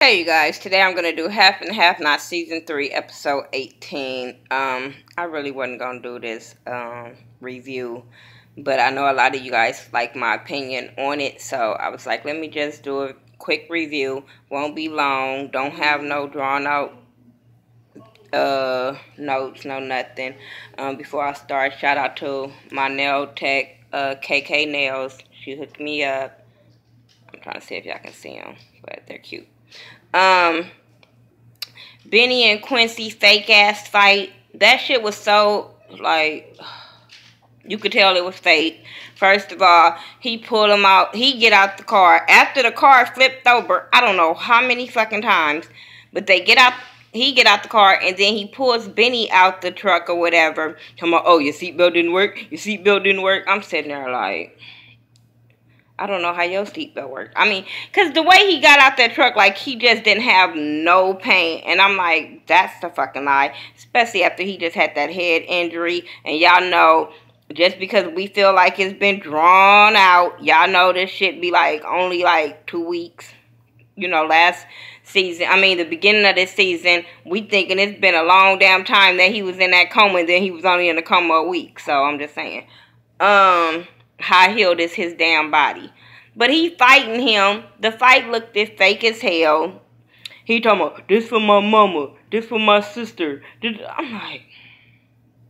Hey you guys, today I'm gonna do half and half, not season 3, episode 18. I really wasn't gonna do this review, but I know a lot of you guys like my opinion on it, so I was like, let me just do a quick review. Won't be long, don't have no drawn out notes, no nothing. Before I start, shout out to my nail tech, KK Nails. She hooked me up. I'm trying to see if y'all can see them, but they're cute. Um, Benny and Quincy fake ass fight. That shit was so like you could tell it was fake. First of all, he pulled him out. He get out the car after the car flipped over. I don't know how many fucking times, but they get out. He get out the car and then he pulls Benny out the truck or whatever. Come on, oh your seatbelt didn't work. Your seatbelt didn't work. I'm sitting there like, I don't know how your seatbelt worked. I mean, because the way he got out that truck, like, he just didn't have no pain. And I'm like, that's the fucking lie. Especially after he just had that head injury. And y'all know, just because we feel like it's been drawn out, y'all know this shit be, like, only, like, 2 weeks. You know, last season, I mean, the beginning of this season, we thinking it's been a long damn time that he was in that coma. And then he was only in the coma a week. So, I'm just saying. High heeled is his damn body. But he fighting him. The fight looked as fake as hell. He talking about, this for my mama. This for my sister. I'm like,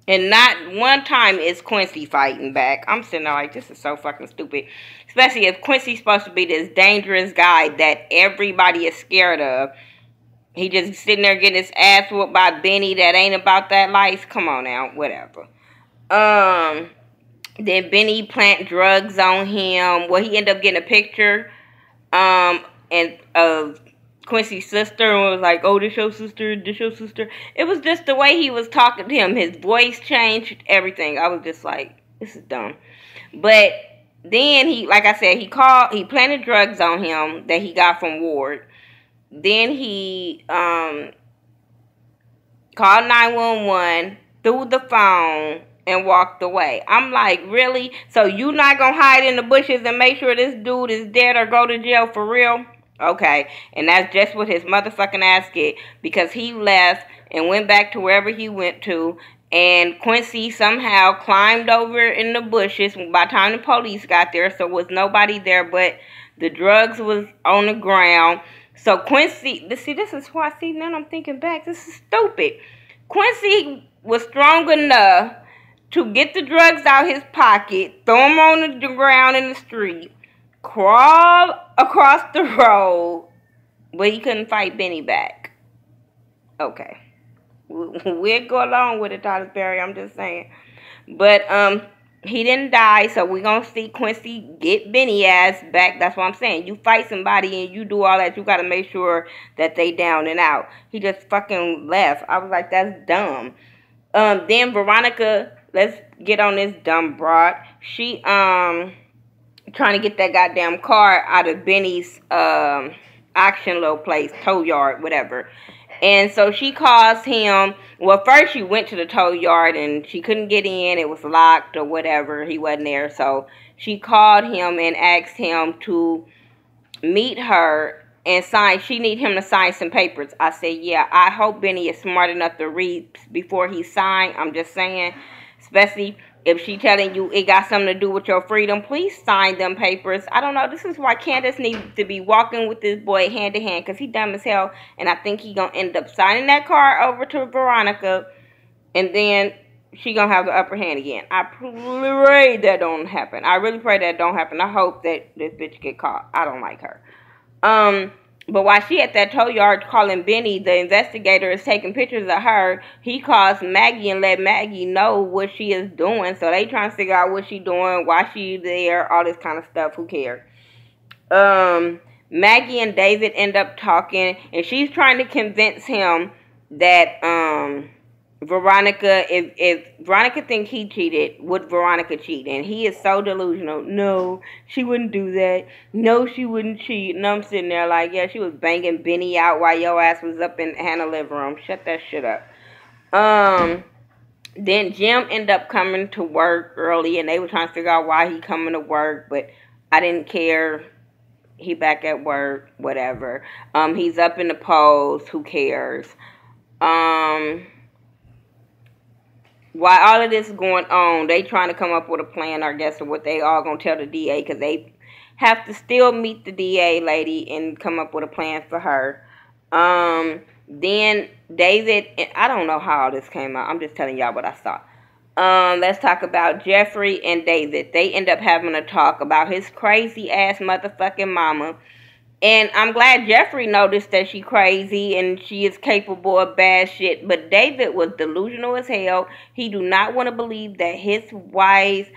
and not one time is Quincy fighting back. I'm sitting there like, this is so fucking stupid. Especially if Quincy's supposed to be this dangerous guy that everybody is scared of. He just sitting there getting his ass whooped by Benny that ain't about that life. Come on now, whatever. Then Benny plant drugs on him. Well, he ended up getting a picture and of Quincy's sister and was like, oh, this your sister, this your sister. It was just the way he was talking to him. His voice changed, everything. I was just like, this is dumb. But then he, like I said, he planted drugs on him that he got from Ward. Then he called 911 through the phone and walked away. I'm like, really? So you not gonna hide in the bushes and make sure this dude is dead or go to jail for real? Okay. And that's just what his motherfucking ass get. Because he left and went back to wherever he went to. And Quincy somehow climbed over in the bushes by the time the police got there. So was nobody there, but the drugs was on the ground. So Quincy, this is why, now I'm thinking back, this is stupid. Quincy was strong enough to get the drugs out his pocket, throw them on the ground in the street, crawl across the road, but he couldn't fight Benny back. Okay. We'll go along with it, Tyler Perry, I'm just saying. But, he didn't die, so we're going to see Quincy get Benny ass back. That's what I'm saying. You fight somebody and you do all that, you got to make sure that they down and out. He just fucking left. I was like, that's dumb. Then Veronica, let's get on this dumb broad. She, trying to get that goddamn car out of Benny's, auction little place, tow yard, whatever. And so she calls him. Well, first she went to the tow yard and she couldn't get in. It was locked or whatever. He wasn't there. So she called him and asked him to meet her and sign. She need him to sign some papers. I said, yeah, I hope Benny is smart enough to read before he sign. I'm just saying, especially if she telling you it got something to do with your freedom, please sign them papers. I don't know. This is why Candace needs to be walking with this boy hand to hand because he dumb as hell. And I think he going to end up signing that car over to Veronica. And then she going to have the upper hand again. I pray that don't happen. I really pray that don't happen. I hope that this bitch get caught. I don't like her. But while she at that tow yard calling Benny, the investigator is taking pictures of her. He calls Maggie and let Maggie know what she is doing. So they trying to figure out what she doing, why she there, all this kind of stuff. Who cares? Maggie and David end up talking, and she's trying to convince him that Veronica, if Veronica think he cheated, would Veronica cheat? And he is so delusional. No, she wouldn't do that. No, she wouldn't cheat. And I'm sitting there like, yeah, she was banging Benny out while your ass was up in Hannah's living room. Shut that shit up. Then Jim ended up coming to work early, and they were trying to figure out why he coming to work, but I didn't care. He back at work, whatever. He's up in the polls. Who cares? Um, while all of this is going on, they trying to come up with a plan, I guess, of what they all gonna tell the DA, because they have to still meet the DA lady and come up with a plan for her. Then David, I don't know how all this came out. I'm just telling y'all what I saw. Let's talk about Jeffrey and David. They end up having a talk about his crazy ass motherfucking mama. And I'm glad Jeffrey noticed that she crazy and she is capable of bad shit. But David was delusional as hell. He do not want to believe that his wife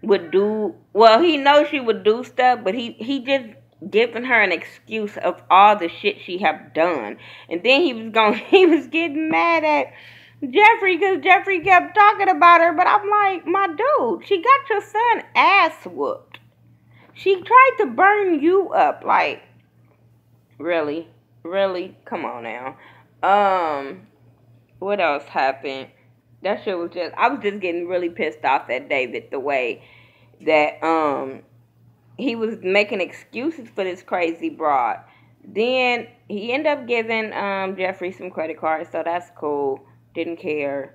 would do, well, he knows she would do stuff, but he just giving her an excuse of all the shit she have done. And then he was getting mad at Jeffrey because Jeffrey kept talking about her. But I'm like, my dude, she got your son ass whooped. She tried to burn you up. Like, really? Really? Come on now. What else happened? That shit was I was just getting really pissed off at David, the way that, he was making excuses for this crazy broad. Then he ended up giving, Jeffrey some credit cards, so that's cool. Didn't care.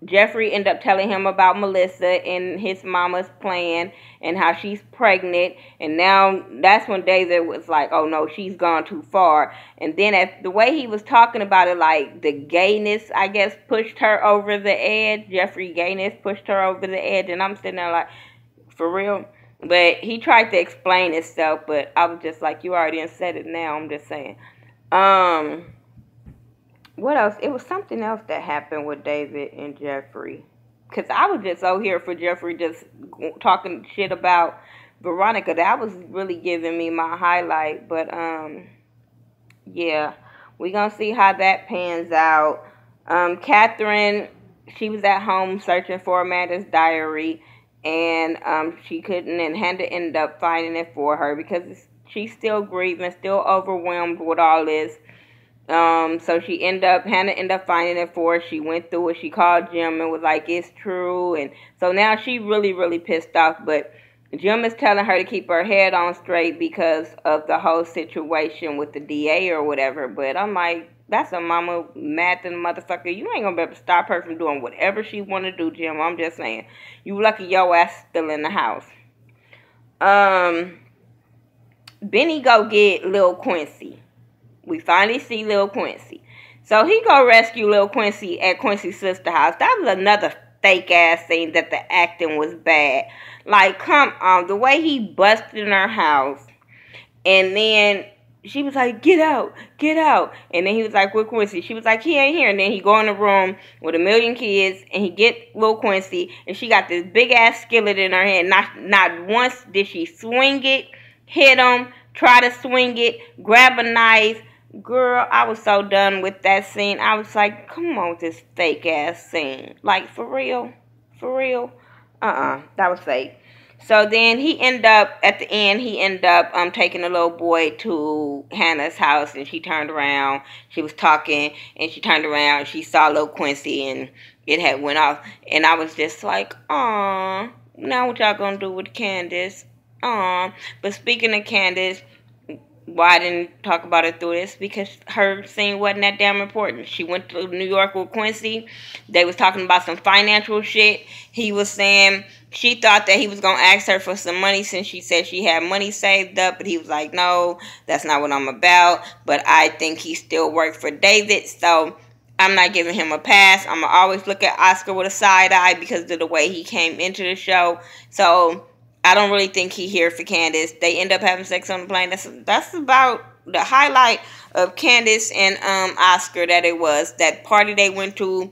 Jeffrey ended up telling him about Melissa and his mama's plan and how she's pregnant. And now that's when David was like, oh no, she's gone too far. And then the way he was talking about it, like the gayness, I guess, pushed her over the edge. Jeffrey gayness pushed her over the edge. And I'm sitting there like, for real? But he tried to explain himself, but I was just like, you already said it now. I'm just saying. What else? It was something else that happened with David and Jeffrey. Because I was just out here for Jeffrey just talking shit about Veronica. That was really giving me my highlight. But, yeah. We're going to see how that pans out. Catherine, she was at home searching for Amanda's diary. And she couldn't, and had to end up finding it for her. Because she's still grieving, still overwhelmed with all this. So Hannah ended up finding it for her. She went through it. She called Jim and was like, it's true. And so now she really, really pissed off. But Jim is telling her to keep her head on straight because of the whole situation with the DA or whatever. But I'm like, that's a mama mad than a motherfucker. You ain't gonna be able to stop her from doing whatever she want to do, Jim. I'm just saying. You lucky your ass still in the house. Benny go get Lil Quincy. We finally see Lil Quincy. So he go rescue Lil Quincy at Quincy's sister house. That was another fake ass scene that the acting was bad. Like, come on. The way he busted in her house. And then she was like, get out, get out. And then he was like, with Quincy. She was like, he ain't here. And then he go in the room with a million kids. And he get Lil Quincy. And she got this big ass skillet in her hand. Not once did she swing it, hit him, try to swing it, grab a knife. Girl, I was so done with that scene. I was like, come on with this fake ass scene. Like, for real? For real? That was fake. So then at the end, he ended up taking the little boy to Hannah's house, and she turned around. She was talking, and she turned around. She saw little Quincy, and it had went off. And I was just like, aw, now what y'all gonna do with Candace? Aw. But speaking of Candace, why I didn't talk about it through this? Because her scene wasn't that damn important. She went to New York with Quincy. They was talking about some financial shit. He was saying she thought that he was going to ask her for some money since she said she had money saved up. But he was like, no, that's not what I'm about. But I think he still worked for David. So I'm not giving him a pass. I'm going to always look at Oscar with a side eye because of the way he came into the show. So I don't really think he here for Candace. They end up having sex on the plane. That's about the highlight of Candace and Oscar that it was. That party they went to,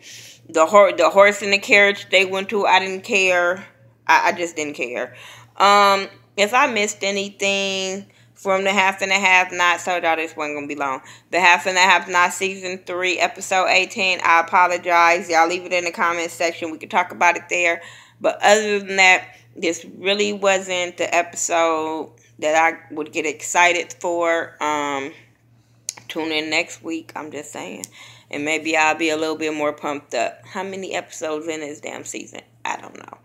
the horse in the carriage they went to, I didn't care. I just didn't care. If I missed anything from the Half and a Half Not, so y'all, this wasn't going to be long. The Half and a Half Not Season 3, Episode 18, I apologize. Y'all leave it in the comment section. We can talk about it there. But other than that, this really wasn't the episode that I would get excited for. Tune in next week, I'm just saying. And maybe I'll be a little bit more pumped up. How many episodes in this damn season? I don't know.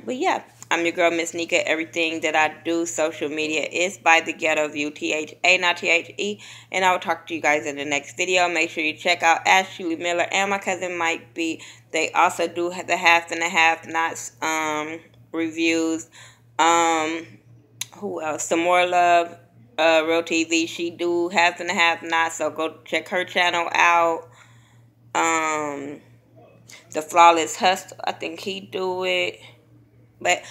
But yeah, I'm your girl, Miss Nika. Everything that I do, social media, is by the Ghetto View, THA, not THE. And I will talk to you guys in the next video. Make sure you check out Ashley Miller and my cousin Mike B. They also do the half and the half nots reviews. Who else? Some More Love, Real TV. She do half and a half nots, so go check her channel out. The Flawless Hustle, I think he do it. But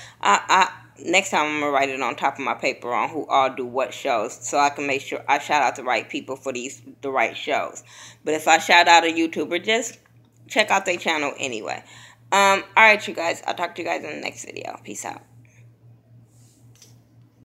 next time I'm gonna write it on top of my paper on who all do what shows, so I can make sure I shout out the right people for the right shows. But if I shout out a YouTuber, just check out their channel anyway. Alright, you guys. I'll talk to you guys in the next video. Peace out.